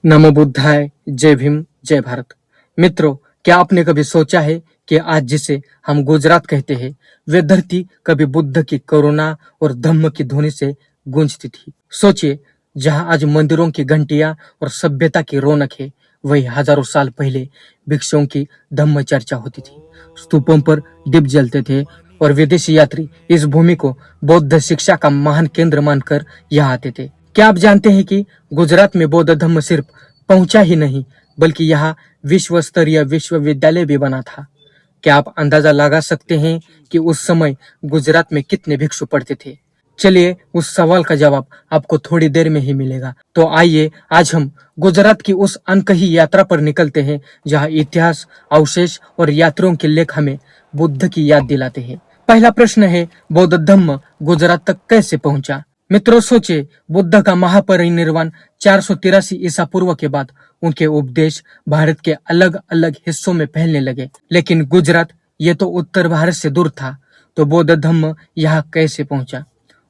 नमो बुद्धाय, जय भीम, जय भारत। मित्रों, क्या आपने कभी सोचा है कि आज जिसे हम गुजरात कहते हैं, वे धरती कभी बुद्ध की करुणा और धम्म की ध्वनि से गूंजती थी। सोचिए, जहां आज मंदिरों की घंटियां और सभ्यता की रौनक है, वही हजारों साल पहले भिक्षुओं की धम्म चर्चा होती थी। स्तूपों पर दीप जलते थे और विदेशी यात्री इस भूमि को बौद्ध शिक्षा का महान केंद्र मानकर यहाँ आते थे। क्या आप जानते हैं कि गुजरात में बौद्ध धम्म सिर्फ पहुंचा ही नहीं, बल्कि यहाँ विश्व स्तरीय विश्वविद्यालय भी बना था। क्या आप अंदाजा लगा सकते हैं कि उस समय गुजरात में कितने भिक्षु पढ़ते थे? चलिए, उस सवाल का जवाब आपको थोड़ी देर में ही मिलेगा। तो आइए, आज हम गुजरात की उस अनकही यात्रा पर निकलते हैं, जहाँ इतिहास, अवशेष और यात्रियों के लेख हमें बुद्ध की याद दिलाते हैं। पहला प्रश्न है, बौद्ध धम्म गुजरात तक कैसे पहुंचा? मित्रों, सोचिए, बुद्ध का महापरिनिर्वाण 483 ईसा पूर्व के बाद उनके उपदेश भारत के अलग अलग हिस्सों में फैलने लगे। लेकिन गुजरात, ये तो उत्तर भारत से दूर था, तो बौद्ध धम्म यहाँ कैसे पहुंचा?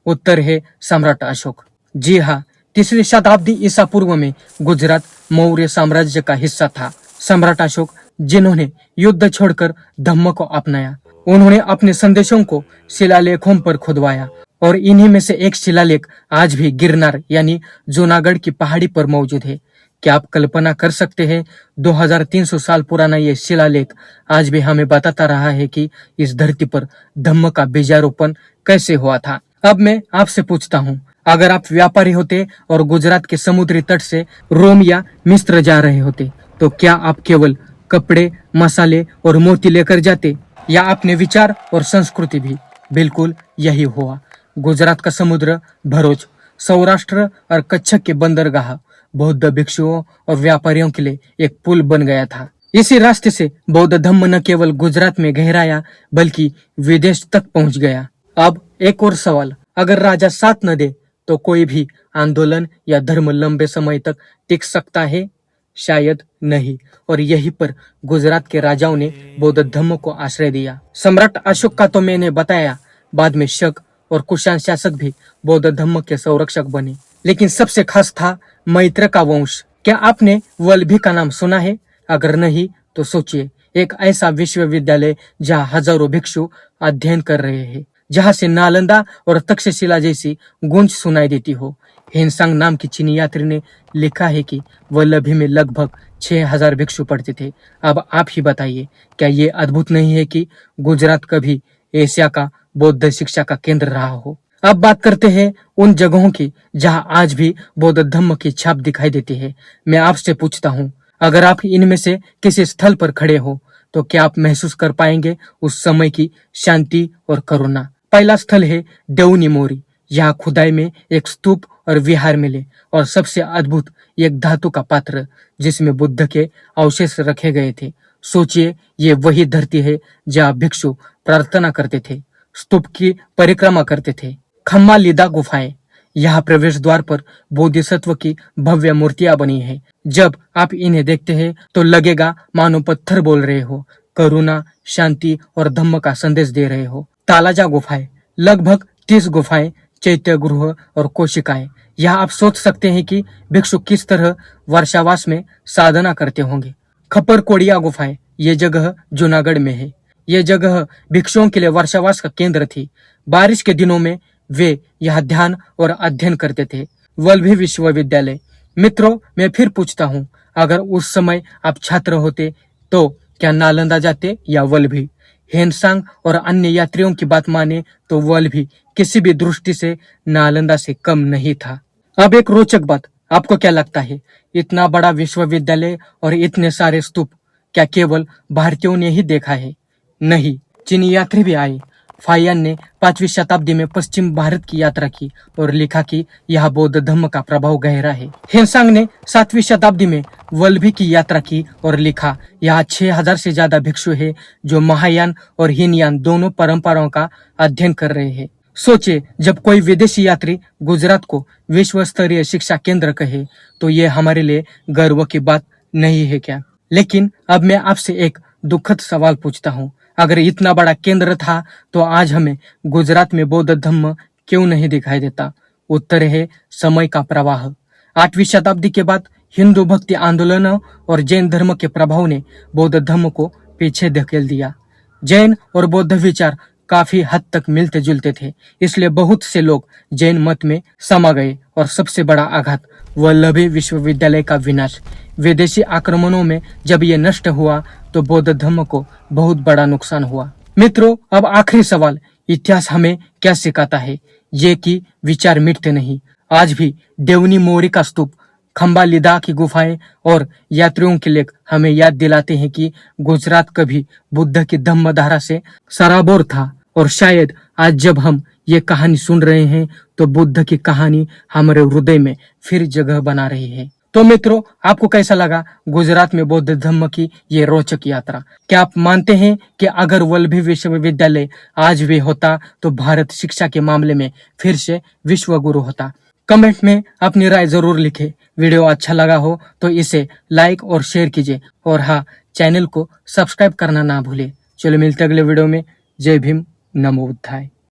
उत्तर है सम्राट अशोक। जी हाँ, 3री शताब्दी ईसा पूर्व में गुजरात मौर्य साम्राज्य का हिस्सा था। सम्राट अशोक, जिन्होंने युद्ध छोड़कर धम्म को अपनाया, उन्होंने अपने संदेशों को शिलालेखों पर खुदवाया और इन्हीं में से एक शिलालेख आज भी गिरनार यानी जूनागढ़ की पहाड़ी पर मौजूद है। क्या आप कल्पना कर सकते हैं, 2300 साल पुराना ये शिलालेख आज भी हमें बताता रहा है कि इस धरती पर धम्म का बीजारोपण कैसे हुआ था। अब मैं आपसे पूछता हूँ, अगर आप व्यापारी होते और गुजरात के समुद्री तट से रोम या मिस्र जा रहे होते, तो क्या आप केवल कपड़े, मसाले और मोती लेकर जाते, या अपने विचार और संस्कृति भी? बिल्कुल यही हुआ। गुजरात का समुद्र, भरूच, सौराष्ट्र और कच्छ के बंदरगाह बौद्ध भिक्षुओं और व्यापारियों के लिए एक पुल बन गया था। इसी रास्ते से बौद्ध धम्म न केवल गुजरात में गहराया, बल्कि विदेश तक पहुंच गया। अब एक और सवाल, अगर राजा साथ न दे, तो कोई भी आंदोलन या धर्म लंबे समय तक टिक सकता है? शायद नहीं। और यहीं पर गुजरात के राजाओं ने बौद्ध धम्म को आश्रय दिया। सम्राट अशोक का तो मैंने बताया, बाद में शक और कुषाण शासक भी बौद्ध धम्म के संरक्षक बने। लेकिन सबसे खास था मैत्र का वंश। क्या आपने वल्लभी का नाम सुना है? अगर नहीं, तो सोचिए, एक ऐसा विश्वविद्यालय जहाँ हजारों भिक्षु अध्ययन कर रहे हैं, जहाँ से नालंदा और तक्षशिला जैसी गूंज सुनाई देती हो। हेनसांग नाम की चीनी यात्री ने लिखा है कि वल्लभी में लगभग 6000 भिक्षु पढ़ते थे। अब आप ही बताइए, क्या ये अद्भुत नहीं है कि गुजरात कभी एशिया का बौद्ध शिक्षा का केंद्र रहा हो? अब बात करते हैं उन जगहों की जहां आज भी बौद्ध धम्म की छाप दिखाई देती है। मैं आपसे पूछता हूं, अगर आप इनमें से किसी स्थल पर खड़े हो, तो क्या आप महसूस कर पाएंगे उस समय की शांति और करुणा? पहला स्थल है देवनी मोरी। यहाँ खुदाई में एक स्तूप और विहार मिले, और सबसे अद्भुत एक धातु का पात्र जिसमें बुद्ध के अवशेष रखे गए थे। सोचिए, ये वही धरती है जहाँ भिक्षु प्रार्थना करते थे, स्तूप की परिक्रमा करते थे। खम्मा लिदा गुफाएं, यहाँ प्रवेश द्वार पर बोधिसत्व की भव्य मूर्तियां बनी है। जब आप इन्हें देखते हैं, तो लगेगा मानो पत्थर बोल रहे हो, करुणा, शांति और धम्म का संदेश दे रहे हो। तालाजा गुफाएं, लगभग 30 गुफाएं, चैत्य गृह और कोशिकाएं। यहाँ आप सोच सकते हैं कि भिक्षु किस तरह वर्षावास में साधना करते होंगे। खपर कोड़िया गुफाएं, ये जगह जूनागढ़ में है। ये जगह भिक्षुओं के लिए वर्षावास का केंद्र थी। बारिश के दिनों में वे यहाँ ध्यान और अध्ययन करते थे। वल्लभी विश्वविद्यालय, मित्रों, मैं फिर पूछता हूँ, अगर उस समय आप छात्र होते, तो क्या नालंदा जाते या वल्लभी? हेनसांग और अन्य यात्रियों की बात माने तो वल्लभी किसी भी दृष्टि से नालंदा से कम नहीं था। अब एक रोचक बात, आपको क्या लगता है, इतना बड़ा विश्वविद्यालय और इतने सारे स्तूप क्या केवल भारतीयों ने ही देखा है? नहीं, चीनी यात्री भी आए। फाहियान ने 5वीं शताब्दी में पश्चिम भारत की यात्रा की और लिखा कि यह बौद्ध धम्म का प्रभाव गहरा है। हेनसांग ने 7वीं शताब्दी में वल्लभी की यात्रा की और लिखा, यहाँ 6000 से ज्यादा भिक्षु हैं जो महायान और हीनयान दोनों परंपराओं का अध्ययन कर रहे हैं। सोचिए, जब कोई विदेशी यात्री गुजरात को विश्व स्तरीय शिक्षा केंद्र कहे, तो ये हमारे लिए गर्व की बात नहीं है क्या? लेकिन अब मैं आपसे एक दुखद सवाल पूछता हूँ, अगर इतना बड़ा केंद्र था, तो आज हमें गुजरात में बौद्ध धम्म क्यों नहीं दिखाई देता? उत्तर है समय का प्रवाह। 8वीं शताब्दी के बाद हिंदू भक्ति आंदोलनों और जैन धर्म के प्रभाव ने बौद्ध धर्म को पीछे धकेल दिया। जैन और बौद्ध विचार काफी हद तक मिलते जुलते थे, इसलिए बहुत से लोग जैन मत में समा गए। और सबसे बड़ा आघात वल्लभी विश्वविद्यालय का विनाश। विदेशी आक्रमणों में जब ये नष्ट हुआ तो बौद्ध धर्म को बहुत बड़ा नुकसान हुआ। मित्रों, अब आखिरी सवाल, इतिहास हमें क्या सिखाता है? ये कि विचार मिटते नहीं। आज भी देवनी मोरी का स्तूप, खंबालिदा की गुफाएं और यात्रियों के लेख हमें याद दिलाते हैं कि गुजरात कभी बुद्ध की धम्मधारा से सराबोर था। और शायद आज जब हम ये कहानी सुन रहे हैं तो बुद्ध की कहानी हमारे हृदय में फिर जगह बना रही है। तो मित्रों, आपको कैसा लगा गुजरात में बौद्ध धर्म की ये रोचक यात्रा? क्या आप मानते हैं कि अगर वल्लभी विश्वविद्यालय आज भी होता तो भारत शिक्षा के मामले में फिर से विश्व गुरु होता? कमेंट में अपनी राय जरूर लिखें। वीडियो अच्छा लगा हो तो इसे लाइक और शेयर कीजिए, और हाँ, चैनल को सब्सक्राइब करना ना भूलें। चलो मिलते अगले वीडियो में। जय भीम, नमो बुद्धाय।